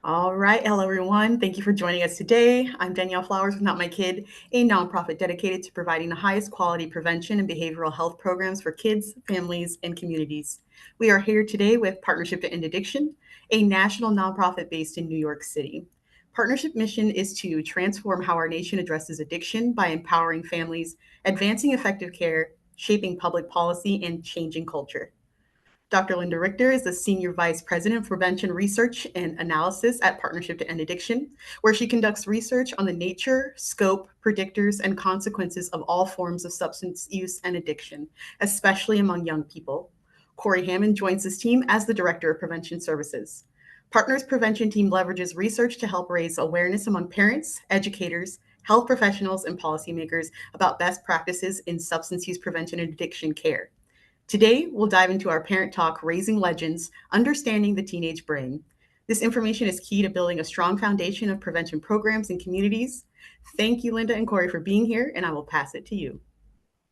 All right. Hello, everyone. Thank you for joining us today. I'm Danielle Flowers with Not My Kid, a nonprofit dedicated to providing the highest quality prevention and behavioral health programs for kids, families, and communities. We are here today with Partnership to End Addiction, a national nonprofit based in New York City. Partnership mission is to transform how our nation addresses addiction by empowering families, advancing effective care, shaping public policy, and changing culture. Dr. Linda Richter is the Senior Vice President of Prevention Research and Analysis at Partnership to End Addiction, where she conducts research on the nature, scope, predictors, and consequences of all forms of substance use and addiction, especially among young people. Corey Hammond joins this team as the Director of Prevention Services. Partners Prevention Team leverages research to help raise awareness among parents, educators, health professionals, and policymakers about best practices in substance use prevention and addiction care. Today, we'll dive into our parent talk, Raising Legends, Understanding the Teenage Brain. This information is key to building a strong foundation of prevention programs in communities. Thank you, Linda and Corey, for being here, and I will pass it to you.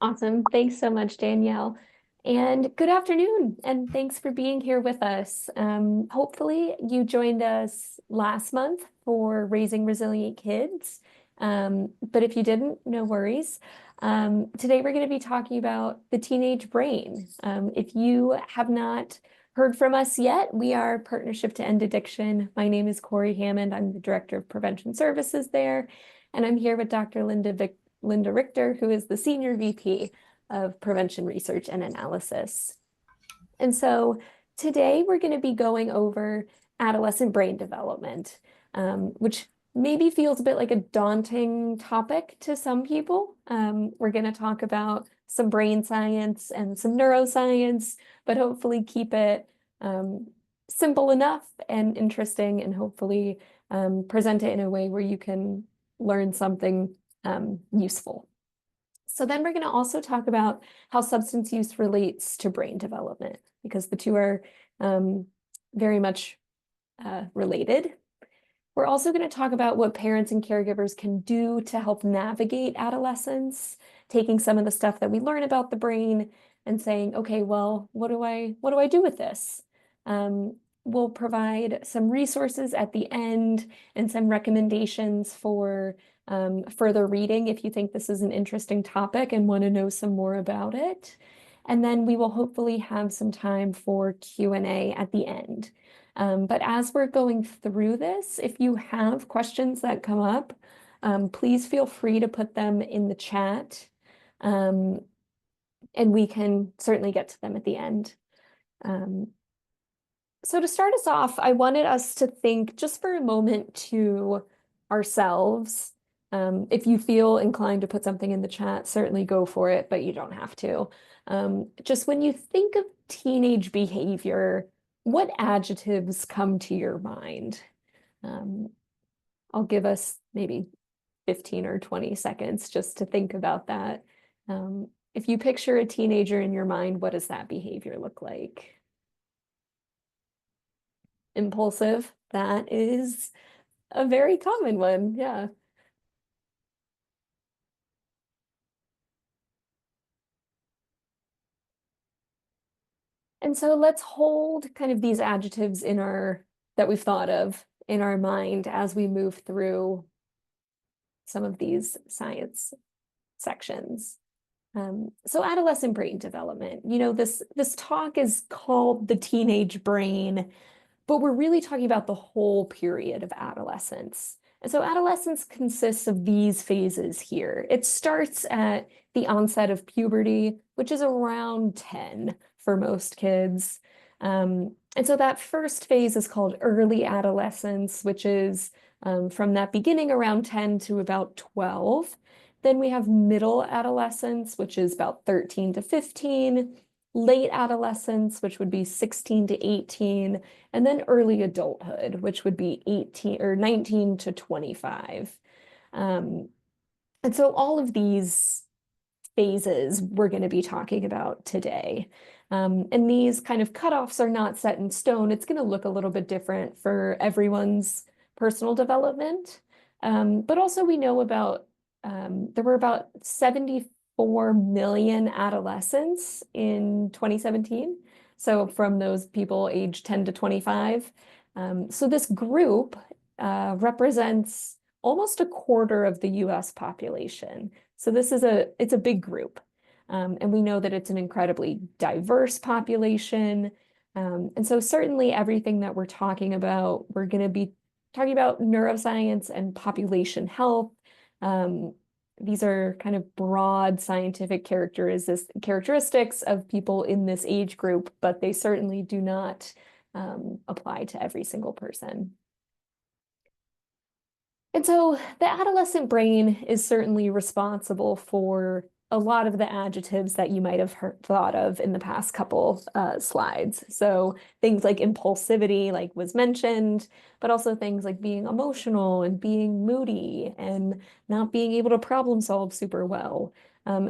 Awesome. Thanks so much, Danielle. And good afternoon, and thanks for being here with us. Hopefully, you joined us last month for Raising Resilient Kids. But if you didn't, no worries. Today, we're going to be talking about the teenage brain. If you have not heard from us yet, we are Partnership to End Addiction. My name is Corey Hammond. I'm the Director of Prevention Services there, and I'm here with Dr. Linda Richter, who is the Senior VP of Prevention Research and Analysis. And so today we're going to be going over adolescent brain development, which maybe feels a bit like a daunting topic to some people. We're going to talk about some brain science and some neuroscience, but hopefully keep it simple enough and interesting, and hopefully present it in a way where you can learn something useful. So then we're going to also talk about how substance use relates to brain development, because the two are very much related. We're also going to talk about what parents and caregivers can do to help navigate adolescence, taking some of the stuff that we learn about the brain and saying, okay, well, what do I do with this? We'll provide some resources at the end and some recommendations for further reading if you think this is an interesting topic and want to know some more about it. And then we will hopefully have some time for Q&A at the end. But as we're going through this, if you have questions that come up, please feel free to put them in the chat, and we can certainly get to them at the end. So to start us off, I wanted us to think just for a moment to ourselves. If you feel inclined to put something in the chat, certainly go for it, but you don't have to. Just when you think of teenage behavior, what adjectives come to your mind? I'll give us maybe 15 or 20 seconds just to think about that. If you picture a teenager in your mind, what does that behavior look like? Impulsive, that is a very common one, yeah. And so let's hold kind of these adjectives that we've thought of in our mind as we move through some of these science sections. So adolescent brain development, this talk is called the teenage brain, but we're really talking about the whole period of adolescence. And so adolescence consists of these phases here. It starts at the onset of puberty, which is around 10 for most kids. And so that first phase is called early adolescence, which is from that beginning around 10 to about 12. Then we have middle adolescence, which is about 13 to 15. Late adolescence, which would be 16 to 18, and then early adulthood, which would be 18 or 19 to 25. And so all of these phases we're going to be talking about today. And these kind of cutoffs are not set in stone. It's going to look a little bit different for everyone's personal development. But also we know there were about 74 million adolescents in 2017. So from those people aged 10 to 25, So this group represents almost a quarter of the US population. So it's a big group. And we know that it's an incredibly diverse population. And so certainly everything that we're talking about, we're going to be talking about neuroscience and population health. These are kind of broad scientific characteristics of people in this age group, but they certainly do not apply to every single person. And so the adolescent brain is certainly responsible for a lot of the adjectives that you might have thought of in the past couple slides. So things like impulsivity, like was mentioned, but also things like being emotional and being moody and not being able to problem solve super well.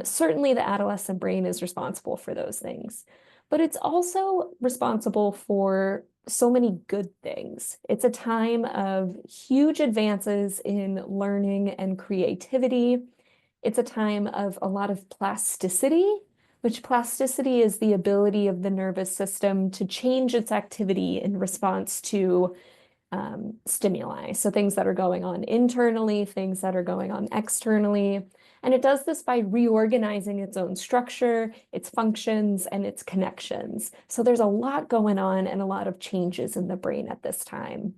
Certainly the adolescent brain is responsible for those things, but it's also responsible for so many good things. It's a time of huge advances in learning and creativity. It's a time of a lot of plasticity, which plasticity is the ability of the nervous system to change its activity in response to stimuli. So things that are going on internally, things that are going on externally. And it does this by reorganizing its own structure, its functions, and its connections. So there's a lot going on and a lot of changes in the brain at this time.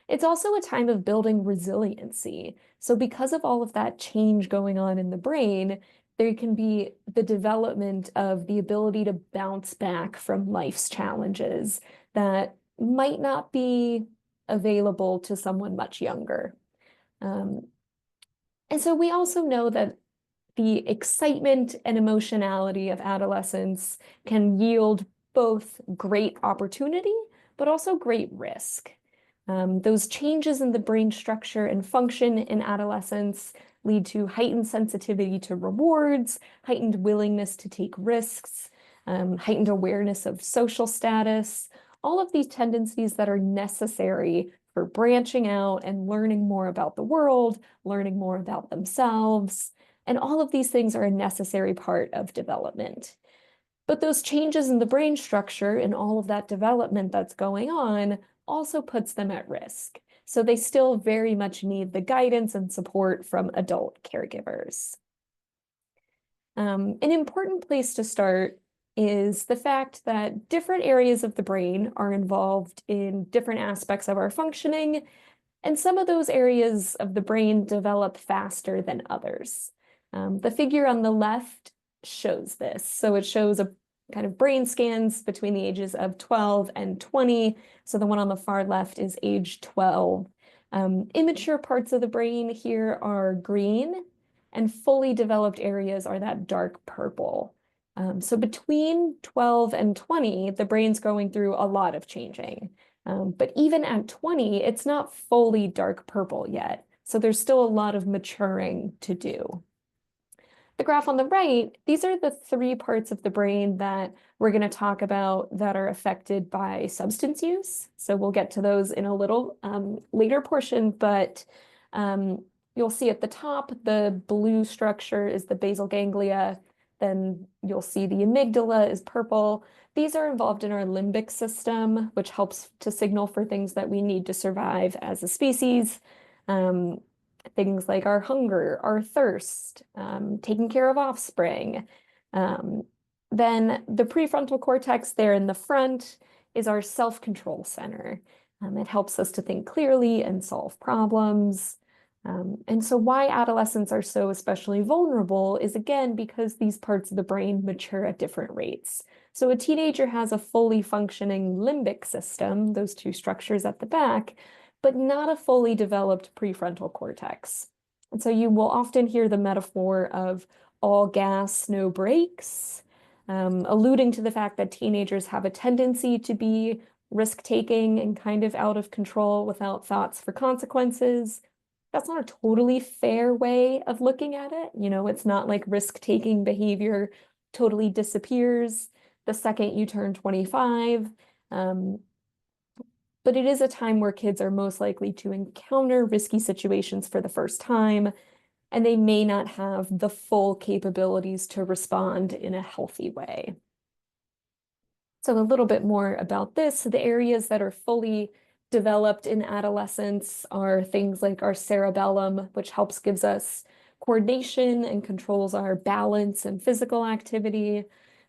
It's also a time of building resiliency. So because of all of that change going on in the brain, there can be the development of the ability to bounce back from life's challenges that might not be available to someone much younger. And so we also know that the excitement and emotionality of adolescence can yield both great opportunity, but also great risk. Those changes in the brain structure and function in adolescence lead to heightened sensitivity to rewards, heightened willingness to take risks, heightened awareness of social status, all of these tendencies that are necessary for branching out and learning more about the world, learning more about themselves. And all of these things are a necessary part of development. But those changes in the brain structure and all of that development that's going on also puts them at risk. So they still very much need the guidance and support from adult caregivers. An important place to start is the fact that different areas of the brain are involved in different aspects of our functioning, and some of those areas of the brain develop faster than others. The figure on the left shows this. So it shows a kind of brain scans between the ages of 12 and 20. So the one on the far left is age 12. Immature parts of the brain here are green, and fully developed areas are that dark purple. So between 12 and 20, the brain's going through a lot of changing. But even at 20, it's not fully dark purple yet. So there's still a lot of maturing to do. The graph on the right, these are the three parts of the brain that we're going to talk about that are affected by substance use. So we'll get to those in a little later portion, but you'll see at the top, the blue structure is the basal ganglia. Then you'll see the amygdala is purple. These are involved in our limbic system, which helps to signal for things that we need to survive as a species. Things like our hunger, our thirst, taking care of offspring. Then the prefrontal cortex there in the front is our self-control center. It helps us to think clearly and solve problems. And so why adolescents are so especially vulnerable is, again, because these parts of the brain mature at different rates. So a teenager has a fully functioning limbic system, those two structures at the back, but not a fully developed prefrontal cortex. And so you will often hear the metaphor of all gas, no brakes, alluding to the fact that teenagers have a tendency to be risk-taking and kind of out of control without thoughts for consequences. That's not a totally fair way of looking at it. You know, it's not like risk-taking behavior totally disappears the second you turn 25. But it is a time where kids are most likely to encounter risky situations for the first time, and they may not have the full capabilities to respond in a healthy way. So a little bit more about this. So the areas that are fully developed in adolescence are things like our cerebellum, which gives us coordination and controls our balance and physical activity,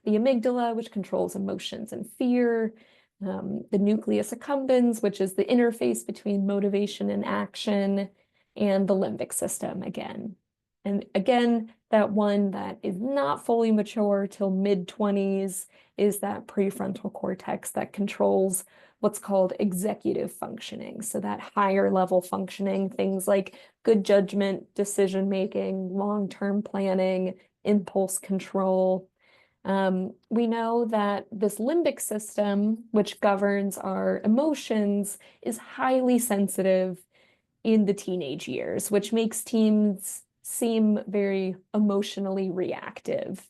the amygdala, which controls emotions and fear, the nucleus accumbens, which is the interface between motivation and action, and the limbic system again. And again, that one that is not fully mature till mid-20s is that prefrontal cortex that controls what's called executive functioning. So that higher level functioning, things like good judgment, decision making, long-term planning, impulse control. We know that this limbic system, which governs our emotions, is highly sensitive in the teenage years, which makes teens seem very emotionally reactive.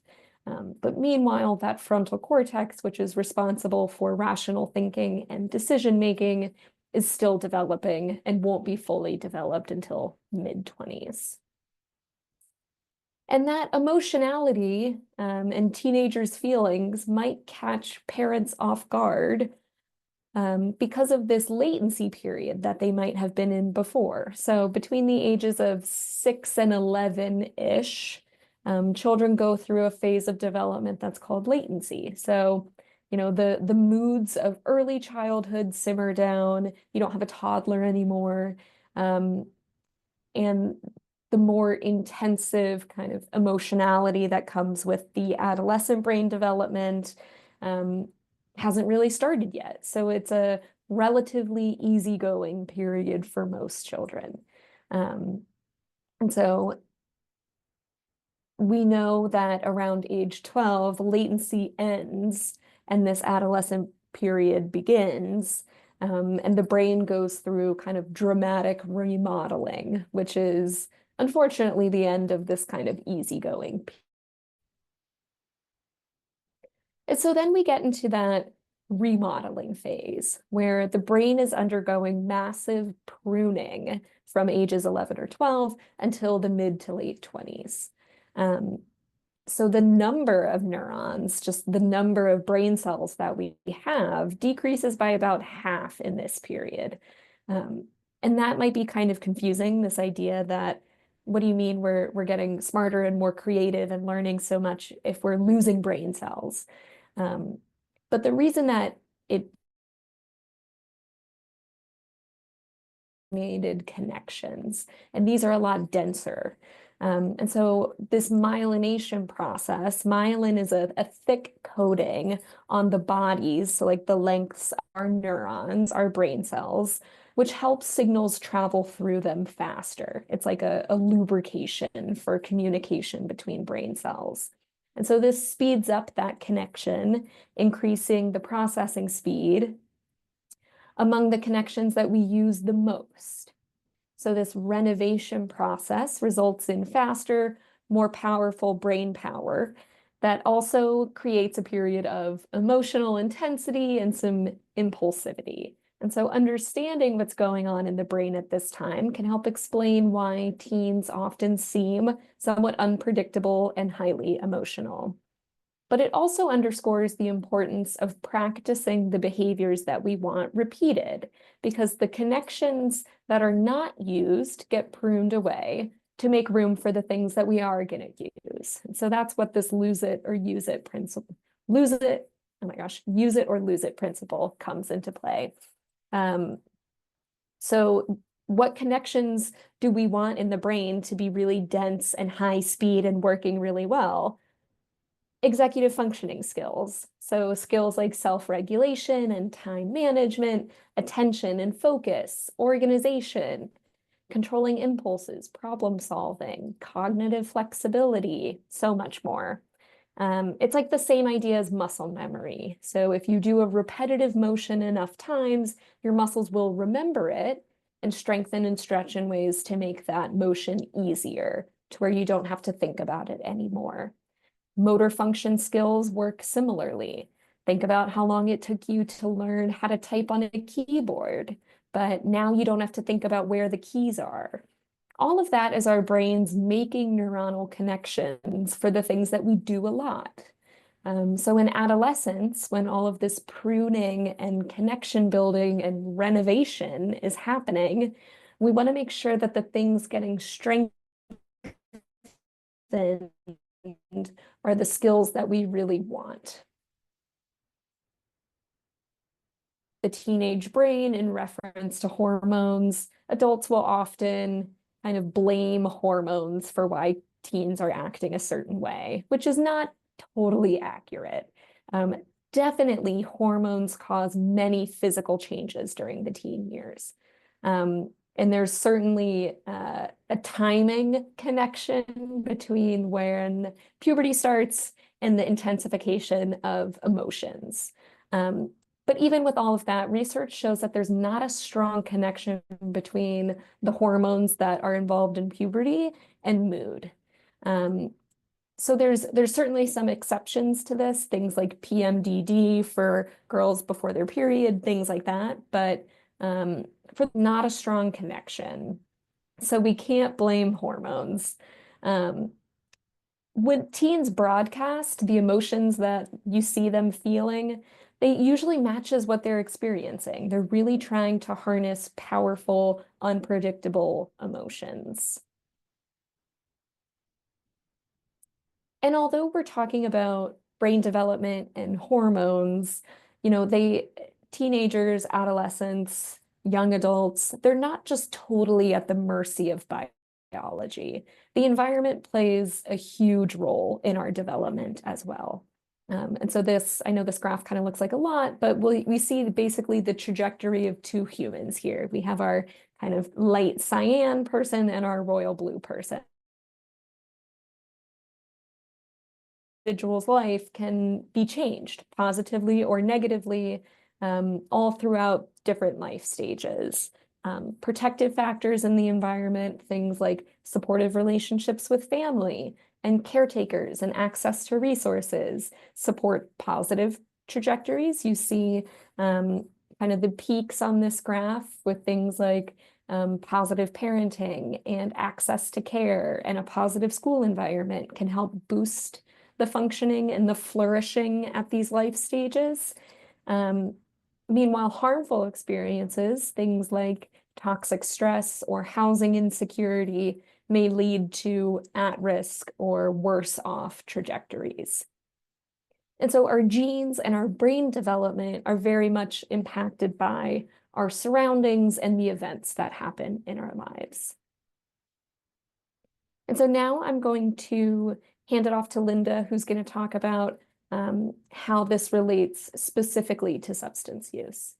But meanwhile, that frontal cortex, which is responsible for rational thinking and decision making, is still developing and won't be fully developed until mid-20s. And that emotionality and teenagers' feelings might catch parents off guard because of this latency period that they might have been in before. So between the ages of 6 and 11-ish, children go through a phase of development that's called latency. So, the moods of early childhood simmer down. You don't have a toddler anymore. And the more intensive kind of emotionality that comes with the adolescent brain development hasn't really started yet. So it's a relatively easygoing period for most children. And so we know that around age 12, latency ends and this adolescent period begins. And the brain goes through kind of dramatic remodeling, which is unfortunately the end of this kind of easygoing. And so then we get into that remodeling phase where the brain is undergoing massive pruning from ages 11 or 12 until the mid to late 20s. So the number of neurons, just the number of brain cells that we have, decreases by about half in this period. And that might be kind of confusing, this idea that, what do you mean we're getting smarter and more creative and learning so much if we're losing brain cells? But the reason that it made connections, and these are a lot denser. And so this myelination process, myelin is a thick coating on the bodies, so like the lengths of our neurons, our brain cells, which helps signals travel through them faster. It's like a lubrication for communication between brain cells. And so this speeds up that connection, increasing the processing speed among the connections that we use the most. So this renovation process results in faster, more powerful brain power that also creates a period of emotional intensity and some impulsivity. And so understanding what's going on in the brain at this time can help explain why teens often seem somewhat unpredictable and highly emotional. But it also underscores the importance of practicing the behaviors that we want repeated, because the connections that are not used get pruned away to make room for the things that we are going to use. And so that's what this lose it or use it principle, use it or lose it principle comes into play. So what connections do we want in the brain to be really dense and high speed and working really well? Executive functioning skills. So skills like self-regulation and time management, attention and focus, organization, controlling impulses, problem solving, cognitive flexibility, so much more. It's like the same idea as muscle memory. So if you do a repetitive motion enough times, your muscles will remember it and strengthen and stretch in ways to make that motion easier, to where you don't have to think about it anymore. Motor function skills work similarly. Think about how long it took you to learn how to type on a keyboard, but now you don't have to think about where the keys are. All of that is our brains making neuronal connections for the things that we do a lot. So in adolescence, when all of this pruning and connection building and renovation is happening, we want to make sure that the things getting strengthened are the skills that we really want. The teenage brain in reference to hormones, adults will often kind of blame hormones for why teens are acting a certain way, which is not totally accurate. Definitely, hormones cause many physical changes during the teen years. And there's certainly a timing connection between when puberty starts and the intensification of emotions. But even with all of that, research shows that there's not a strong connection between the hormones that are involved in puberty and mood. So there's certainly some exceptions to this, things like PMDD for girls before their period, things like that, but for not a strong connection. So we can't blame hormones. When teens broadcast the emotions that you see them feeling, they usually matches what they're experiencing. They're really trying to harness powerful, unpredictable emotions. And although we're talking about brain development and hormones, teenagers, adolescents, young adults, they're not just totally at the mercy of biology. The environment plays a huge role in our development as well. And so I know this graph kind of looks like a lot, but we see basically the trajectory of two humans here. We have our kind of light cyan person and our royal blue person. Individual's life can be changed positively or negatively, all throughout different life stages. Protective factors in the environment, things like supportive relationships with family and caretakers and access to resources, support positive trajectories. You see kind of the peaks on this graph with things like positive parenting and access to care and a positive school environment can help boost the functioning and the flourishing at these life stages. Meanwhile, harmful experiences, things like toxic stress or housing insecurity, may lead to at-risk or worse off trajectories. And so our genes and our brain development are very much impacted by our surroundings and the events that happen in our lives. And so now I'm going to hand it off to Linda, who's going to talk about how this relates specifically to substance use.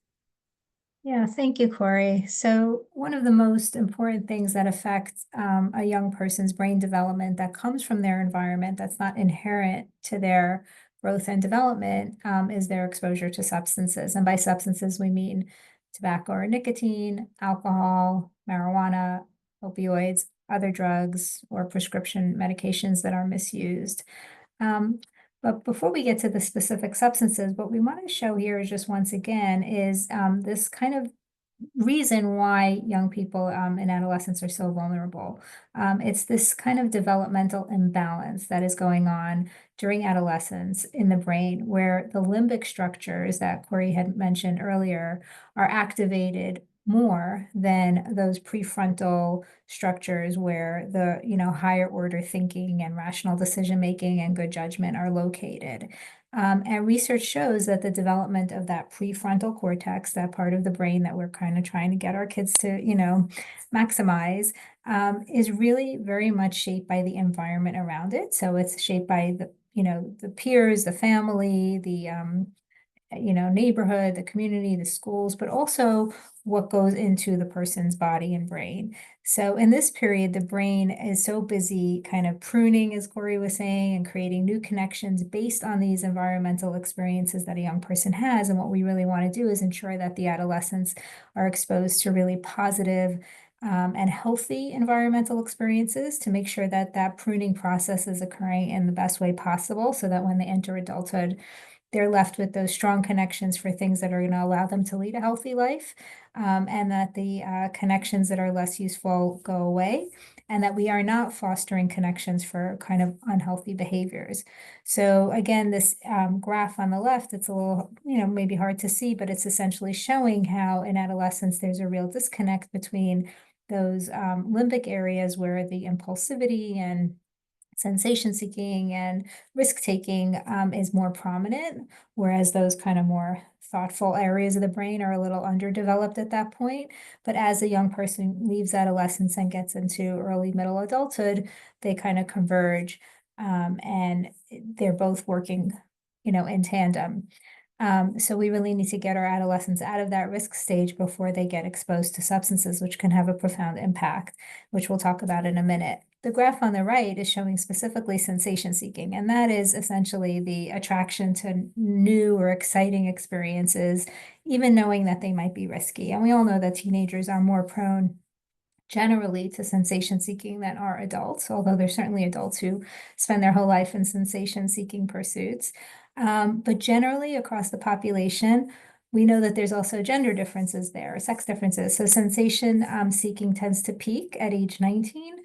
Yeah, thank you, Corey. So one of the most important things that affects a young person's brain development that comes from their environment, that's not inherent to their growth and development, is their exposure to substances. And by substances, we mean tobacco or nicotine, alcohol, marijuana, opioids, other drugs, or prescription medications that are misused. But before we get to the specific substances, what we want to show here is just once again is this kind of reason why young people and adolescents are so vulnerable. It's this kind of developmental imbalance that is going on during adolescence in the brain, where the limbic structures that Corey had mentioned earlier are activated more than those prefrontal structures where the higher order thinking and rational decision making and good judgment are located. And research shows that the development of that prefrontal cortex, that part of the brain that we're kind of trying to get our kids to, maximize, is really very much shaped by the environment around it. So it's shaped by the peers, the family, the neighborhood, the community, the schools, but also what goes into the person's body and brain. So in this period, the brain is so busy kind of pruning, as Corey was saying, and creating new connections based on these environmental experiences that a young person has. And what we really want to do is ensure that the adolescents are exposed to really positive and healthy environmental experiences to make sure that that pruning process is occurring in the best way possible, so that when they enter adulthood, they're left with those strong connections for things that are going to allow them to lead a healthy life, and that the connections that are less useful go away. and that we are not fostering connections for kind of unhealthy behaviors. So again, this graph on the left, it's a little, maybe hard to see, but it's essentially showing how in adolescence there's a real disconnect between those limbic areas where the impulsivity and sensation seeking and risk taking is more prominent, whereas those kind of more thoughtful areas of the brain are a little underdeveloped at that point. But as a young person leaves adolescence and gets into early middle adulthood, they kind of converge, and they're both working, in tandem. So we really need to get our adolescents out of that risk stage before they get exposed to substances, which can have a profound impact, which we'll talk about in a minute. The graph on the right is showing specifically sensation seeking, and that is essentially the attraction to new or exciting experiences, even knowing that they might be risky. And we all know that teenagers are more prone generally to sensation seeking than are adults, although there's certainly adults who spend their whole life in sensation seeking pursuits. But generally across the population, we know that there's also gender differences there, sex differences. So sensation seeking tends to peak at age 19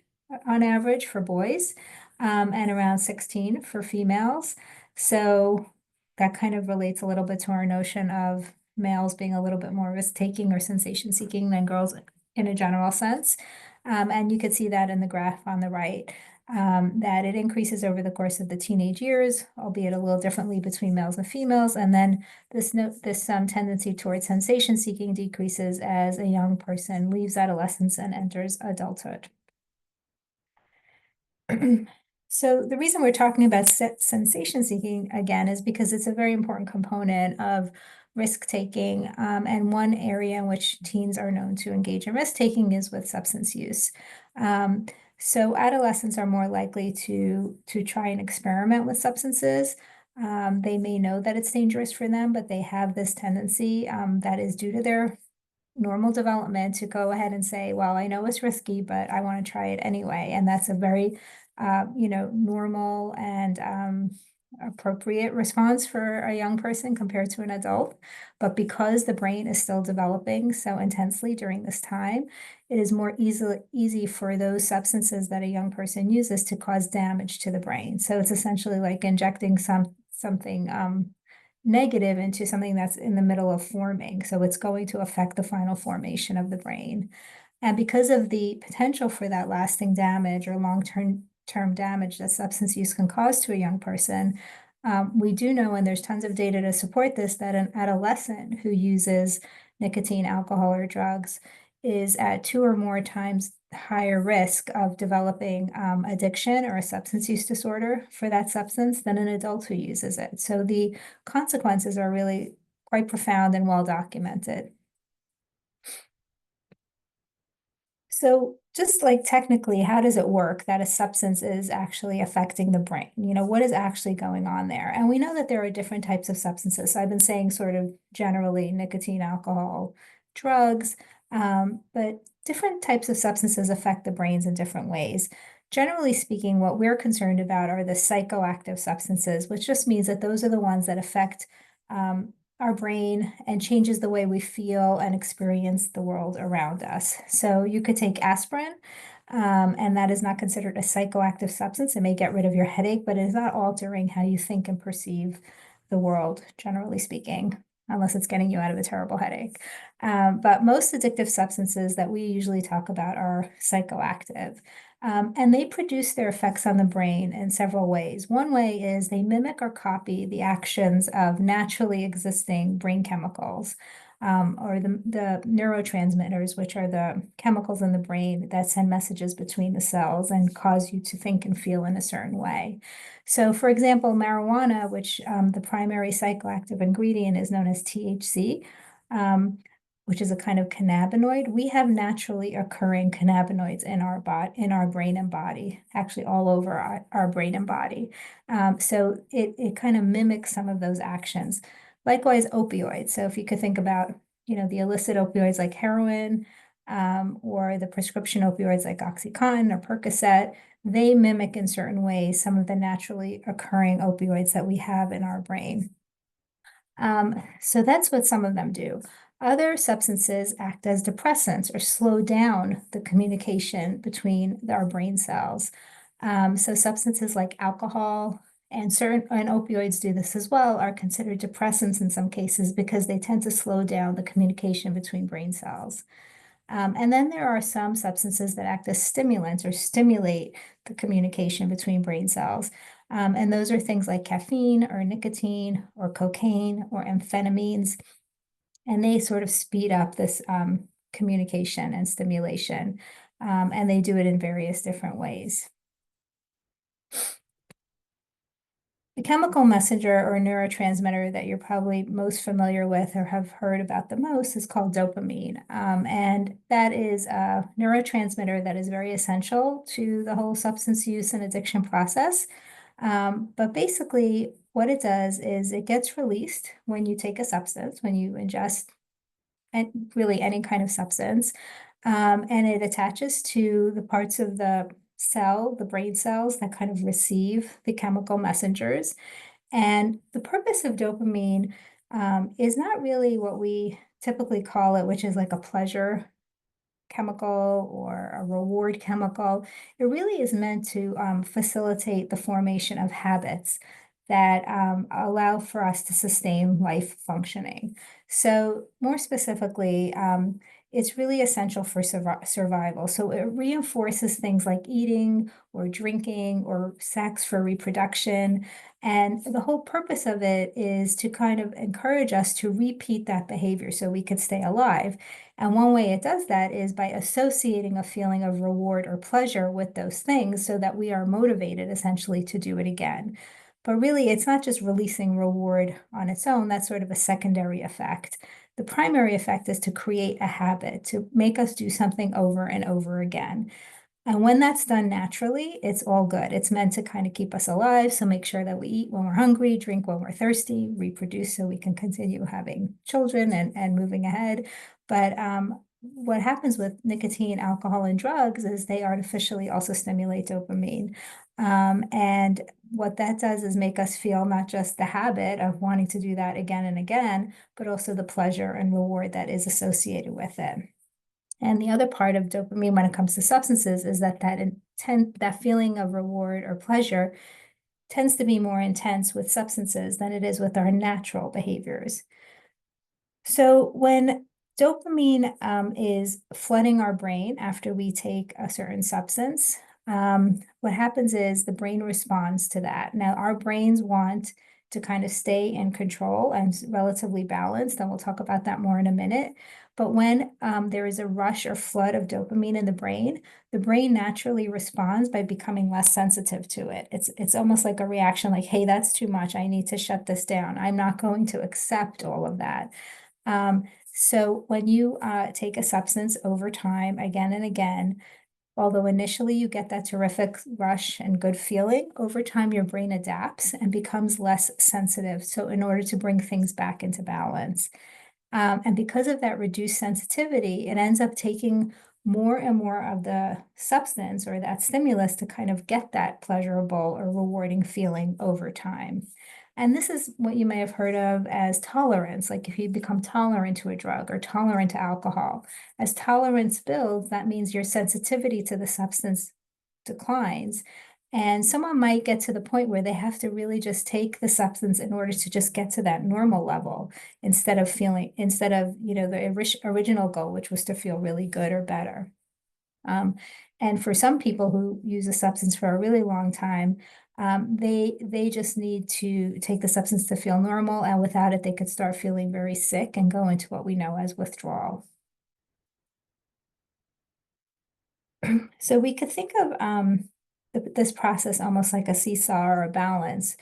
on average for boys, and around 16 for females. So that kind of relates a little bit to our notion of males being a little bit more risk-taking or sensation-seeking than girls in a general sense. And you could see that in the graph on the right, that it increases over the course of the teenage years, albeit a little differently between males and females. And then this tendency towards sensation-seeking decreases as a young person leaves adolescence and enters adulthood. So the reason we're talking about sensation seeking again is because it's a very important component of risk taking. And one area in which teens are known to engage in risk taking is with substance use. So adolescents are more likely to try and experiment with substances. They may know that it's dangerous for them, but they have this tendency that is due to their normal development to go ahead and say, well, I know it's risky, but I want to try it anyway. And that's a very, normal and appropriate response for a young person compared to an adult. But because the brain is still developing so intensely during this time, it is more easy for those substances that a young person uses to cause damage to the brain. So it's essentially like injecting something negative into something that's in the middle of forming. So it's going to affect the final formation of the brain. And because of the potential for that lasting damage or long-term damage that substance use can cause to a young person, we do know, and there's tons of data to support this, that an adolescent who uses nicotine, alcohol, or drugs is at 2 or more times higher risk of developing addiction or a substance use disorder for that substance than an adult who uses it. So the consequences are really quite profound and well documented. So just like technically, how does it work that a substance is actually affecting the brain? What is actually going on there? And we know that there are different types of substances. So I've been saying sort of generally nicotine, alcohol, drugs, but different types of substances affect the brains in different ways. Generally speaking, what we're concerned about are the psychoactive substances, which just means that those are the ones that affect our brain and changes the way we feel and experience the world around us. So you could take aspirin, and that is not considered a psychoactive substance. It may get rid of your headache, but it is not altering how you think and perceive the world, generally speaking, unless it's getting you out of a terrible headache. But most addictive substances that we usually talk about are psychoactive. And they produce their effects on the brain in several ways. One way is they mimic or copy the actions of naturally existing brain chemicals, or the neurotransmitters, which are the chemicals in the brain that send messages between the cells and cause you to think and feel in a certain way. So, for example, marijuana, which the primary psychoactive ingredient is known as THC, which is a kind of cannabinoid. We have naturally occurring cannabinoids in our brain and body, actually all over our brain and body. So it kind of mimics some of those actions. Likewise, opioids. So if you could think about, the illicit opioids like heroin, or the prescription opioids like OxyContin or Percocet, they mimic in certain ways some of the naturally occurring opioids that we have in our brain. So that's what some of them do. Other substances act as depressants or slow down the communication between our brain cells. So substances like alcohol and opioids do this as well, are considered depressants in some cases because they tend to slow down the communication between brain cells. And then there are some substances that act as stimulants or stimulate the communication between brain cells. And those are things like caffeine or nicotine or cocaine or amphetamines. And they sort of speed up this communication and stimulation. And they do it in various different ways. The chemical messenger or neurotransmitter that you're probably most familiar with or have heard about the most is called dopamine. And that is a neurotransmitter that is very essential to the whole substance use and addiction process. But basically, what it does is it gets released when you take a substance, when you ingest and really any kind of substance. And it attaches to the parts of the cell, the brain cells that kind of receive the chemical messengers. And the purpose of dopamine is not really what we typically call it, which is like a pleasure chemical or a reward chemical. It really is meant to facilitate the formation of habits that allow for us to sustain life functioning. So more specifically, it's really essential for survival. So it reinforces things like eating or drinking or sex for reproduction. And the whole purpose of it is to kind of encourage us to repeat that behavior so we could stay alive. And one way it does that is by associating a feeling of reward or pleasure with those things so that we are motivated essentially to do it again. But really, it's not just releasing reward on its own, that's sort of a secondary effect. The primary effect is to create a habit, to make us do something over and over again. And when that's done naturally, it's all good. It's meant to kind of keep us alive. So make sure that we eat when we're hungry, drink when we're thirsty, reproduce so we can continue having children and moving ahead. But what happens with nicotine, alcohol, and drugs is they artificially also stimulate dopamine. And what that does is make us feel not just the habit of wanting to do that again and again, but also the pleasure and reward that is associated with it. And the other part of dopamine when it comes to substances is that that feeling of reward or pleasure tends to be more intense with substances than it is with our natural behaviors. So when dopamine is flooding our brain after we take a certain substance, what happens is the brain responds to that. Now, our brains want to kind of stay in control and relatively balanced, and we'll talk about that more in a minute. But when there is a rush or flood of dopamine in the brain naturally responds by becoming less sensitive to it. It's almost like a reaction like, hey, that's too much. I need to shut this down. I'm not going to accept all of that. So when you take a substance over time, again and again, although initially you get that terrific rush and good feeling, over time your brain adapts and becomes less sensitive. So in order to bring things back into balance. And because of that reduced sensitivity, it ends up taking more and more of the substance or that stimulus to kind of get that pleasurable or rewarding feeling over time. And this is what you may have heard of as tolerance, like if you become tolerant to a drug or tolerant to alcohol. As tolerance builds, that means your sensitivity to the substance declines. And someone might get to the point where they have to really just take the substance in order to just get to that normal level instead of, the original goal, which was to feel really good or better. And for some people who use a substance for a really long time, they just need to take the substance to feel normal, and without it, they could start feeling very sick and go into what we know as withdrawal. So we could think of this process almost like a seesaw or a balance.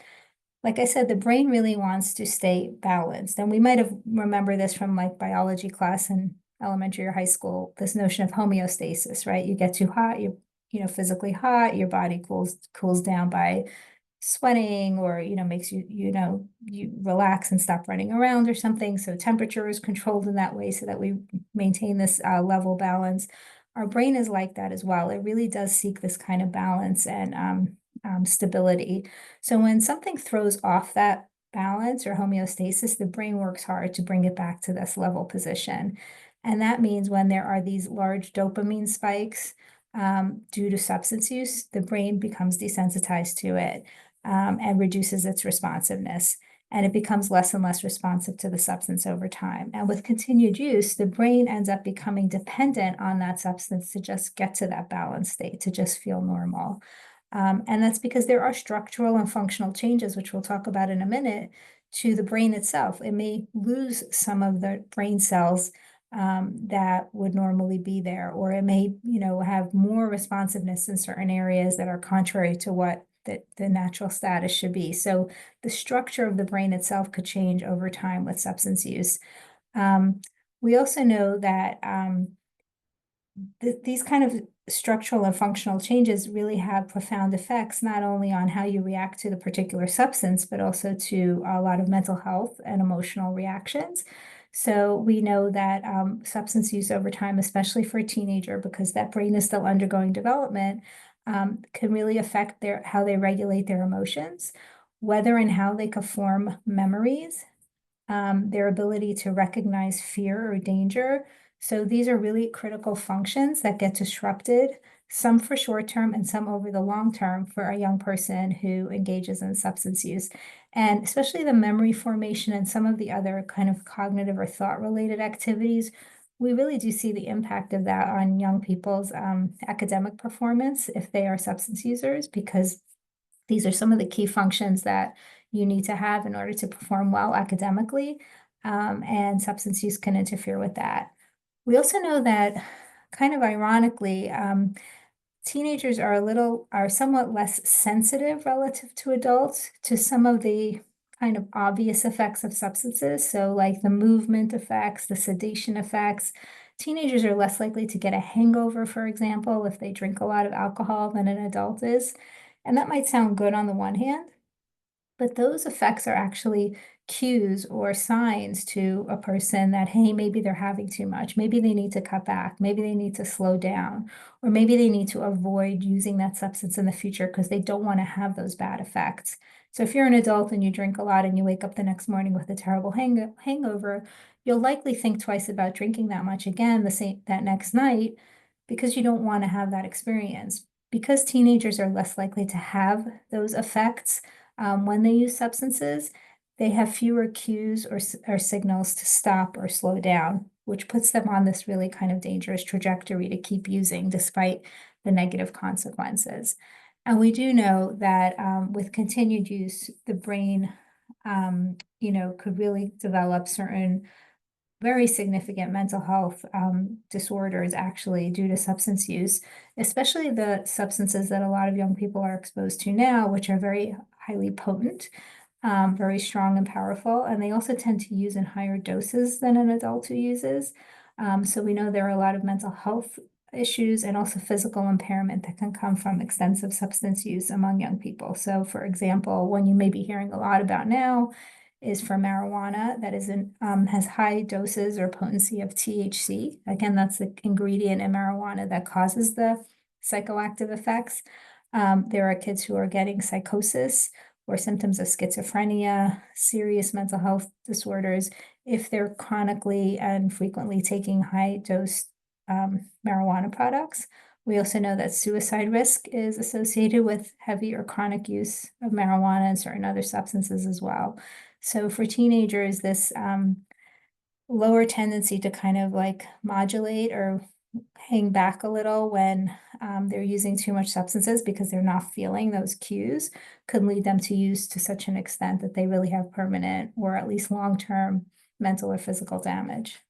Like I said, the brain really wants to stay balanced. And we might have remember this from like biology class in elementary or high school, this notion of homeostasis, right? You get too hot, you're physically hot, your body cools down by sweating or, makes you relax and stop running around or something. So temperature is controlled in that way so that we maintain this level balance. Our brain is like that as well. It really does seek this kind of balance and stability. So when something throws off that balance or homeostasis, the brain works hard to bring it back to this level position. And that means when there are these large dopamine spikes due to substance use, the brain becomes desensitized to it and reduces its responsiveness. And it becomes less and less responsive to the substance over time. And with continued use, the brain ends up becoming dependent on that substance to just get to that balanced state, to just feel normal. And that's because there are structural and functional changes, which we'll talk about in a minute, to the brain itself. It may lose some of the brain cells that would normally be there, or it may, have more responsiveness in certain areas that are contrary to what the natural status should be. So the structure of the brain itself could change over time with substance use. We also know that these kind of structural and functional changes really have profound effects, not only on how you react to the particular substance, but also to a lot of mental health and emotional reactions. So we know that substance use over time, especially for a teenager, because that brain is still undergoing development, can really affect how they regulate their emotions, whether and how they can form memories, their ability to recognize fear or danger. So these are really critical functions that get disrupted, some for short term and some over the long term for a young person who engages in substance use. And especially the memory formation and some of the other kind of cognitive or thought related activities, we really do see the impact of that on young people's academic performance if they are substance users, because these are some of the key functions that you need to have in order to perform well academically, and substance use can interfere with that. We also know that, kind of ironically, teenagers are somewhat less sensitive relative to adults to some of the kind of obvious effects of substances. So like the movement effects, the sedation effects. Teenagers are less likely to get a hangover, for example, if they drink a lot of alcohol than an adult is. And that might sound good on the one hand, but those effects are actually cues or signs to a person that, hey, maybe they're having too much. Maybe they need to cut back. Maybe they need to slow down, or maybe they need to avoid using that substance in the future because they don't want to have those bad effects. So if you're an adult and you drink a lot and you wake up the next morning with a terrible hangover, you'll likely think twice about drinking that much again that next night, because you don't want to have that experience. Because teenagers are less likely to have those effects when they use substances, they have fewer cues or signals to stop or slow down, which puts them on this really kind of dangerous trajectory to keep using despite the negative consequences. And we do know that with continued use, the brain, could really develop certain very significant mental health disorders actually due to substance use, especially the substances that a lot of young people are exposed to now, which are very highly potent, very strong and powerful, and they also tend to use in higher doses than an adult who uses. So we know there are a lot of mental health issues and also physical impairment that can come from extensive substance use among young people. So for example, one you may be hearing a lot about now is for marijuana that has high doses or potency of THC. Again, that's the ingredient in marijuana that causes the psychoactive effects. There are kids who are getting psychosis or symptoms of schizophrenia, serious mental health disorders, if they're chronically and frequently taking high dose marijuana products. We also know that suicide risk is associated with heavy or chronic use of marijuana and certain other substances as well. So for teenagers, this lower tendency to kind of like modulate or hang back a little when they're using too much substances because they're not feeling those cues could lead them to use to such an extent that they really have permanent or at least long-term mental or physical damage.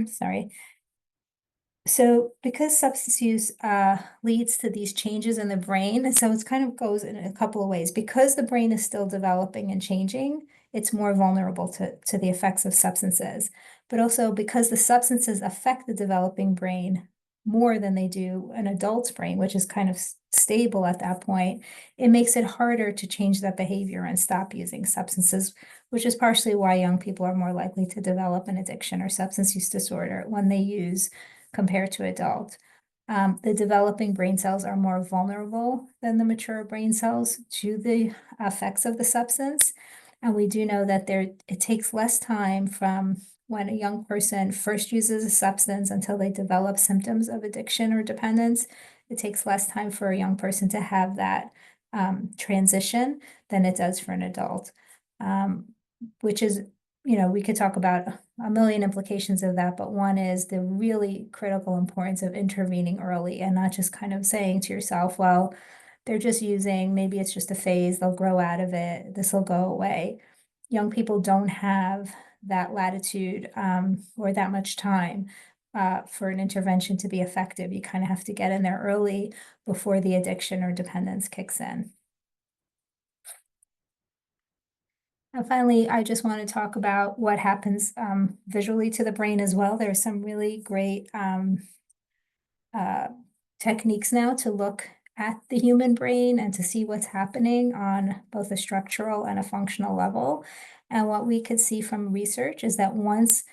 Sorry. So because substance use leads to these changes in the brain, so it kind of goes in a couple of ways. Because the brain is still developing and changing, it's more vulnerable to the effects of substances. But also because the substances affect the developing brain more than they do an adult's brain, which is kind of stable at that point, it makes it harder to change that behavior and stop using substances, which is partially why young people are more likely to develop an addiction or substance use disorder when they use compared to adult. The developing brain cells are more vulnerable than the mature brain cells to the effects of the substance. And we do know that it takes less time from when a young person first uses a substance until they develop symptoms of addiction or dependence. It takes less time for a young person to have that transition than it does for an adult, which is, we could talk about a million implications of that, but one is the really critical importance of intervening early and not just kind of saying to yourself, well, they're just using, maybe it's just a phase, they'll grow out of it, this will go away. Young people don't have that latitude or that much time for an intervention to be effective. You kind of have to get in there early before the addiction or dependence kicks in. And finally, I just want to talk about what happens visually to the brain as well. There's some really great techniques now to look at the human brain and to see what's happening on both a structural and a functional level. And what we could see from research is that once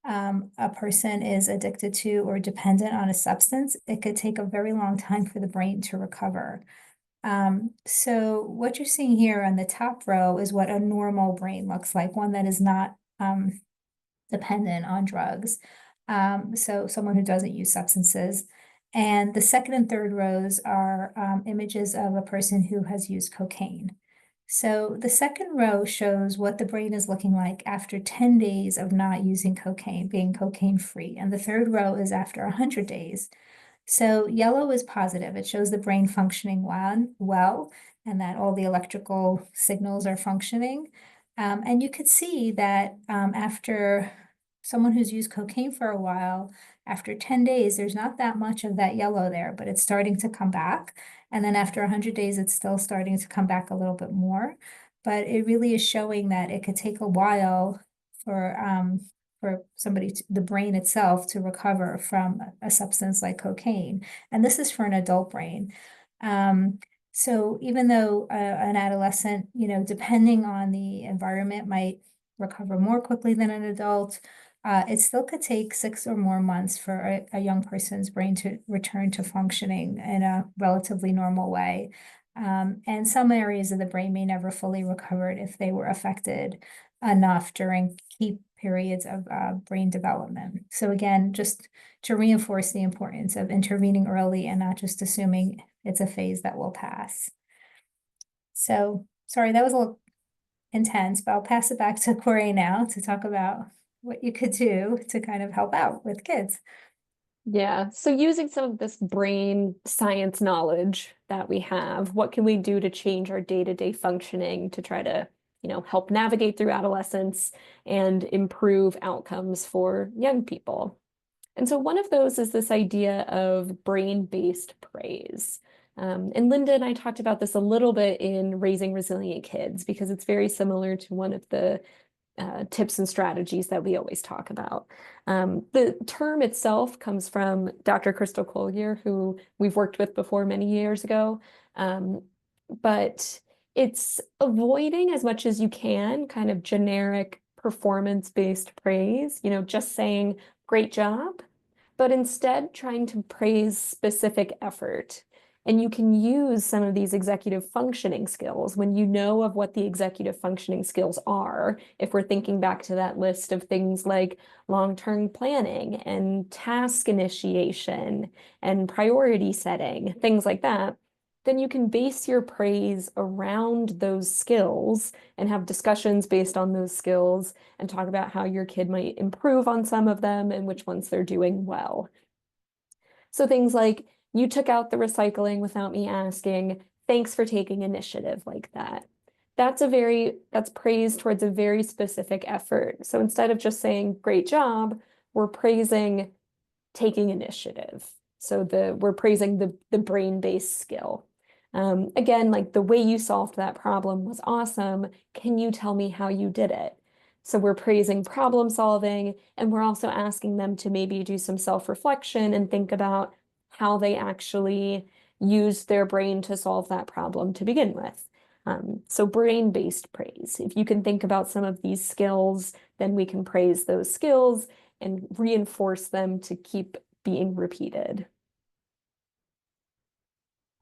a person is addicted to or dependent on a substance, it could take a very long time for the brain to recover. So what you're seeing here on the top row is what a normal brain looks like, one that is not dependent on drugs. So someone who doesn't use substances. And the second and third rows are images of a person who has used cocaine. So the second row shows what the brain is looking like after 10 days of not using cocaine, being cocaine free. And the third row is after 100 days. So yellow is positive. It shows the brain functioning well, and that all the electrical signals are functioning. And you could see that after someone who's used cocaine for a while, after 10 days, there's not that much of that yellow there, but it's starting to come back. And then after 100 days, it's still starting to come back a little bit more. But it really is showing that it could take a while for somebody, the brain itself, to recover from a substance like cocaine. And this is for an adult brain. So even though an adolescent, depending on the environment, might recover more quickly than an adult, it still could take 6 or more months for a young person's brain to return to functioning in a relatively normal way. And some areas of the brain may never fully recover if they were affected enough during key periods of brain development. So again, just to reinforce the importance of intervening early and not just assuming it's a phase that will pass. So sorry, that was a little intense, but I'll pass it back to Corey now to talk about what you could do to kind of help out with kids. Yeah, so using some of this brain science knowledge that we have, what can we do to change our day-to-day functioning to try to, help navigate through adolescence and improve outcomes for young people? And so one of those is this idea of brain-based praise. And Linda and I talked about this a little bit in Raising Resilient Kids because it's very similar to one of the tips and strategies that we always talk about. The term itself comes from Dr. Crystal Collier, who we've worked with before many years ago. But it's avoiding as much as you can kind of generic performance-based praise, just saying, great job, but instead trying to praise specific effort. And you can use some of these executive functioning skills when you know of what the executive functioning skills are. If we're thinking back to that list of things like long-term planning and task initiation and priority setting, things like that, then you can base your praise around those skills and have discussions based on those skills and talk about how your kid might improve on some of them and which ones they're doing well. So things like, you took out the recycling without me asking, thanks for taking initiative like that. That's praise towards a very specific effort. So instead of just saying, great job, we're praising taking initiative. So we're praising the brain-based skill. Again, like the way you solved that problem was awesome. Can you tell me how you did it? So we're praising problem solving, and we're also asking them to maybe do some self-reflection and think about how they actually used their brain to solve that problem to begin with. So brain-based praise. If you can think about some of these skills, then we can praise those skills and reinforce them to keep being repeated.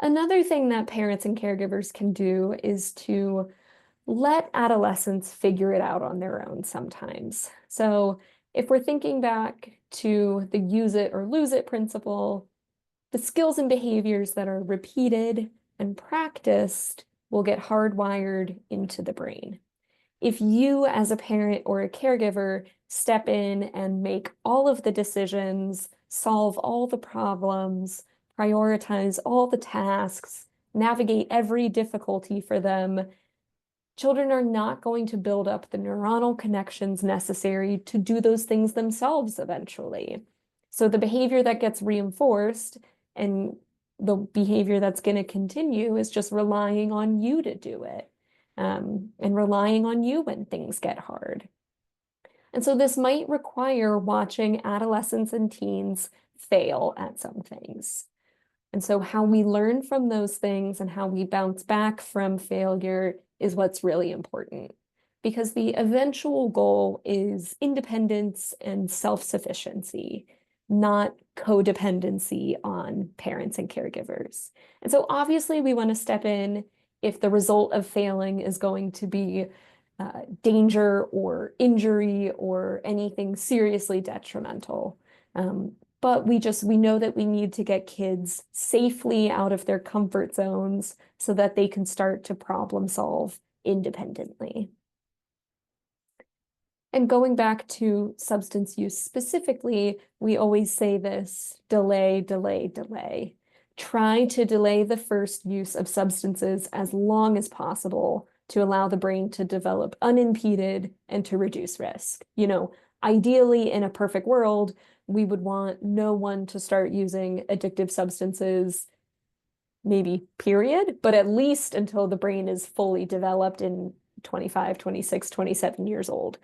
Another thing that parents and caregivers can do is to let adolescents figure it out on their own sometimes. So if we're thinking back to the use it or lose it principle, the skills and behaviors that are repeated and practiced will get hardwired into the brain. If you, as a parent or a caregiver, step in and make all of the decisions, solve all the problems, prioritize all the tasks, navigate every difficulty for them, children are not going to build up the neuronal connections necessary to do those things themselves eventually. So the behavior that gets reinforced and the behavior that's going to continue is just relying on you to do it, and relying on you when things get hard. And so this might require watching adolescents and teens fail at some things. And so how we learn from those things and how we bounce back from failure is what's really important, because the eventual goal is independence and self-sufficiency, not codependency on parents and caregivers. And so obviously we want to step in if the result of failing is going to be danger or injury or anything seriously detrimental. But we know that we need to get kids safely out of their comfort zones so that they can start to problem solve independently. And going back to substance use specifically, we always say this: delay, delay, delay. Try to delay the first use of substances as long as possible to allow the brain to develop unimpeded and to reduce risk. Ideally, in a perfect world, we would want no one to start using addictive substances, maybe period, but at least until the brain is fully developed in 25, 26, 27 years old.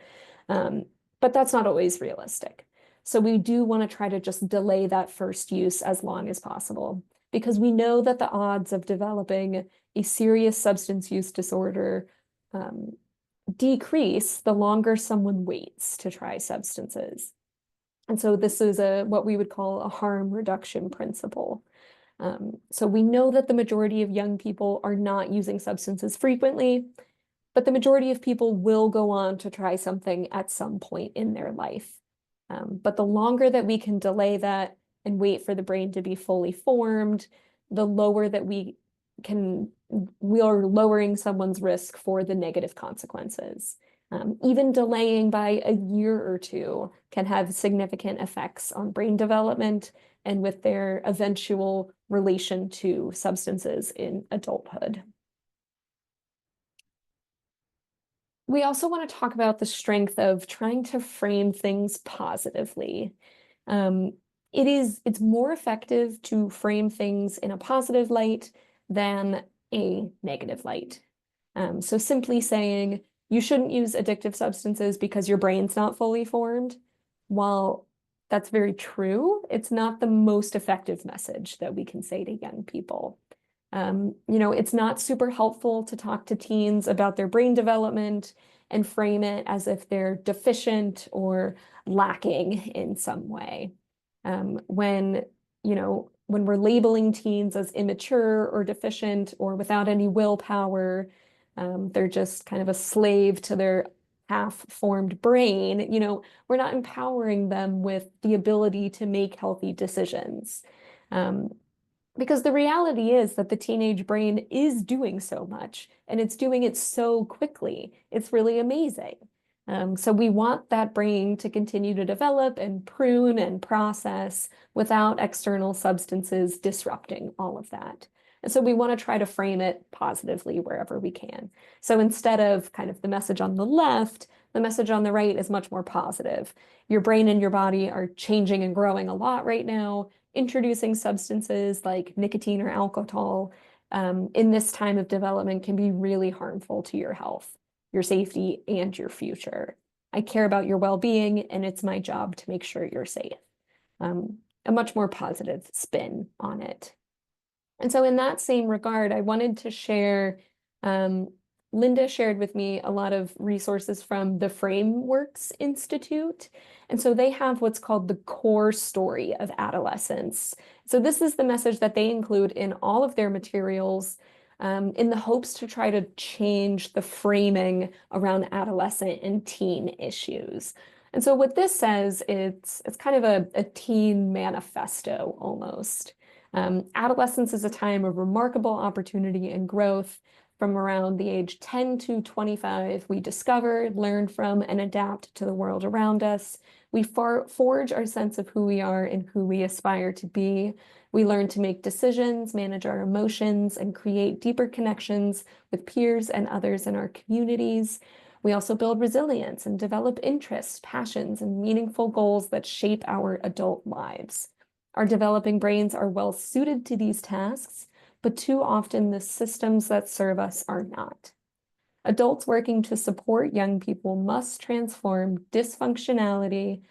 But that's not always realistic. So we do want to try to just delay that first use as long as possible, because we know that the odds of developing a serious substance use disorder decrease the longer someone waits to try substances. And so this is what we would call a harm reduction principle. So we know that the majority of young people are not using substances frequently, but the majority of people will go on to try something at some point in their life. But the longer that we can delay that and wait for the brain to be fully formed, the lower that we are lowering someone's risk for the negative consequences. Even delaying by a year or two can have significant effects on brain development and with their eventual relation to substances in adulthood. We also want to talk about the strength of trying to frame things positively. It's more effective to frame things in a positive light than a negative light. So simply saying, you shouldn't use addictive substances because your brain's not fully formed, while that's very true, it's not the most effective message that we can say to young people. It's not super helpful to talk to teens about their brain development and frame it as if they're deficient or lacking in some way. When we're labeling teens as immature or deficient or without any willpower, they're just kind of a slave to their half-formed brain, we're not empowering them with the ability to make healthy decisions. Because the reality is that the teenage brain is doing so much, and it's doing it so quickly. It's really amazing. So we want that brain to continue to develop and prune and process without external substances disrupting all of that. And so we want to try to frame it positively wherever we can. So instead of kind of the message on the left, the message on the right is much more positive. Your brain and your body are changing and growing a lot right now. Introducing substances like nicotine or alcohol in this time of development can be really harmful to your health, your safety, and your future. I care about your well-being, and it's my job to make sure you're safe. A much more positive spin on it. And so in that same regard, I wanted to share Linda shared with me a lot of resources from the Frameworks Institute. And so they have what's called the core story of adolescence. So this is the message that they include in all of their materials, in the hopes to try to change the framing around adolescent and teen issues. And so what this says, it's kind of a teen manifesto almost. Adolescence is a time of remarkable opportunity and growth. From around the age 10 to 25, we discover, learn from, and adapt to the world around us. We forge our sense of who we are and who we aspire to be. We learn to make decisions, manage our emotions, and create deeper connections with peers and others in our communities. We also build resilience and develop interests, passions, and meaningful goals that shape our adult lives. Our developing brains are well suited to these tasks, but too often the systems that serve us are not. Adults working to support young people must transform dysfunctionality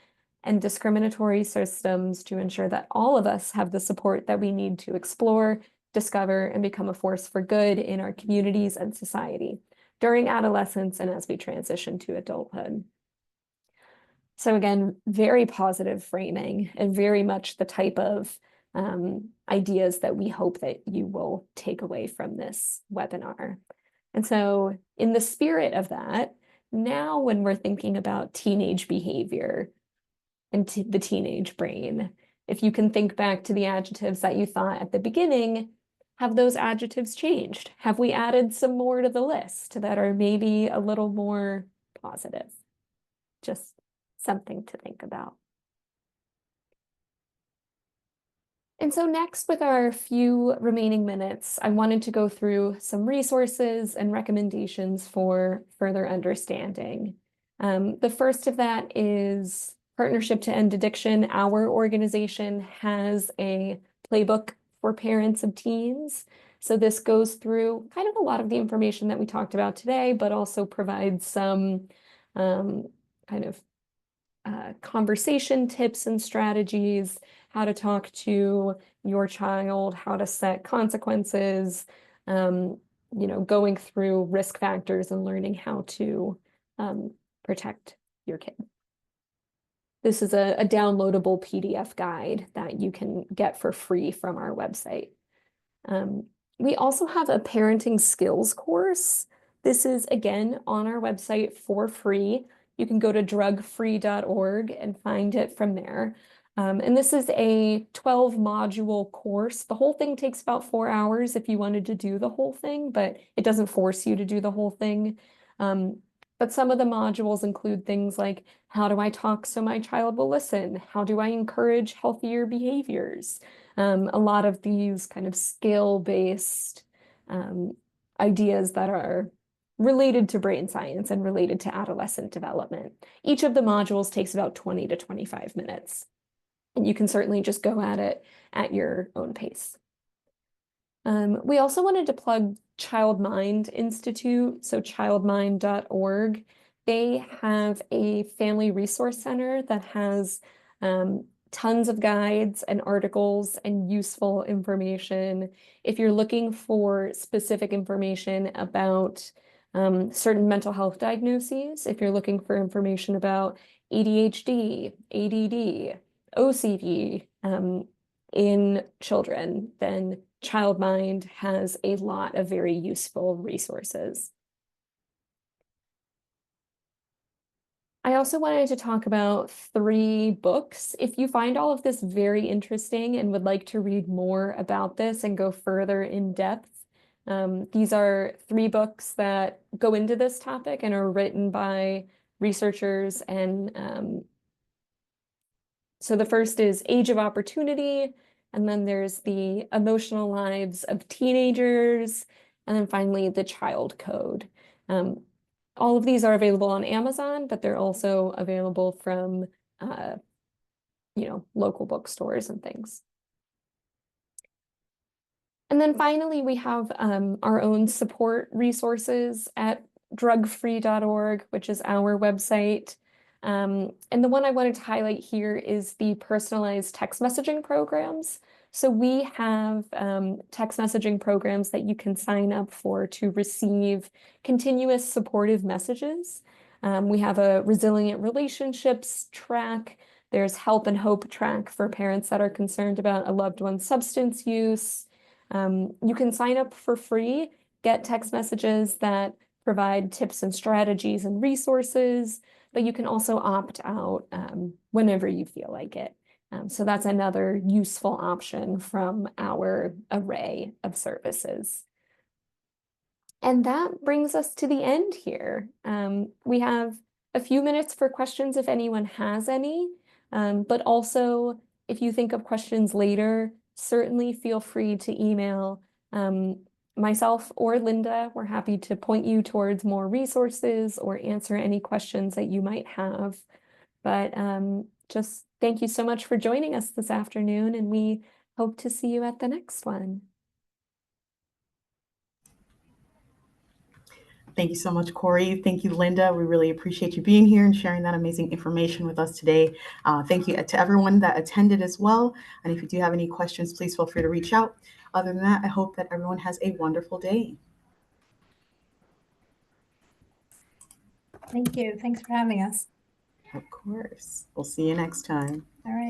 and discriminatory systems to ensure that all of us have the support that we need to explore, discover, and become a force for good in our communities and society during adolescence and as we transition to adulthood. So again, very positive framing and very much the type of ideas that we hope that you will take away from this webinar. And so in the spirit of that, now when we're thinking about teenage behavior and the teenage brain, if you can think back to the adjectives that you thought at the beginning, have those adjectives changed? Have we added some more to the list that are maybe a little more positive? Just something to think about. And so next, with our few remaining minutes, I wanted to go through some resources and recommendations for further understanding. The first of that is Partnership to End Addiction. Our organization has a playbook for parents of teens. So this goes through kind of a lot of the information that we talked about today, but also provides some kind of conversation tips and strategies, how to talk to your child, how to set consequences, going through risk factors and learning how to protect your kid. This is a downloadable PDF guide that you can get for free from our website. We also have a parenting skills course. This is, again, on our website for free. You can go to drugfree.org and find it from there. And this is a 12-module course. The whole thing takes about 4 hours if you wanted to do the whole thing, but it doesn't force you to do the whole thing. But some of the modules include things like, how do I talk so my child will listen? How do I encourage healthier behaviors? A lot of these kind of skill-based ideas that are related to brain science and related to adolescent development. Each of the modules takes about 20 to 25 minutes. And you can certainly just go at it at your own pace. We also wanted to plug Child Mind Institute, so childmind.org. They have a family resource center that has tons of guides and articles and useful information. If you're looking for specific information about certain mental health diagnoses, if you're looking for information about ADHD, ADD, OCD in children, then Child Mind has a lot of very useful resources. I also wanted to talk about 3 books. If you find all of this very interesting and would like to read more about this and go further in depth, these are 3 books that go into this topic and are written by researchers. And so the first is Age of Opportunity, and then there's The Emotional Lives of Teenagers, and then finally The Child Code. All of these are available on Amazon, but they're also available from, local bookstores and things. And then finally, we have our own support resources at drugfree.org, which is our website. And the one I wanted to highlight here is the personalized text messaging programs. So we have text messaging programs that you can sign up for to receive continuous supportive messages. We have a resilient relationships track. There's help and hope track for parents that are concerned about a loved one's substance use. You can sign up for free, get text messages that provide tips and strategies and resources, but you can also opt out whenever you feel like it. So that's another useful option from our array of services. And that brings us to the end here. We have a few minutes for questions if anyone has any, but also if you think of questions later, certainly feel free to email myself or Linda. We're happy to point you towards more resources or answer any questions that you might have. But just thank you so much for joining us this afternoon, and we hope to see you at the next one. Thank you so much, Corey. Thank you, Linda. We really appreciate you being here and sharing that amazing information with us today. Thank you to everyone that attended as well. And if you do have any questions, please feel free to reach out. Other than that, I hope that everyone has a wonderful day. Thank you. Thanks for having us. Of course. We'll see you next time. All right.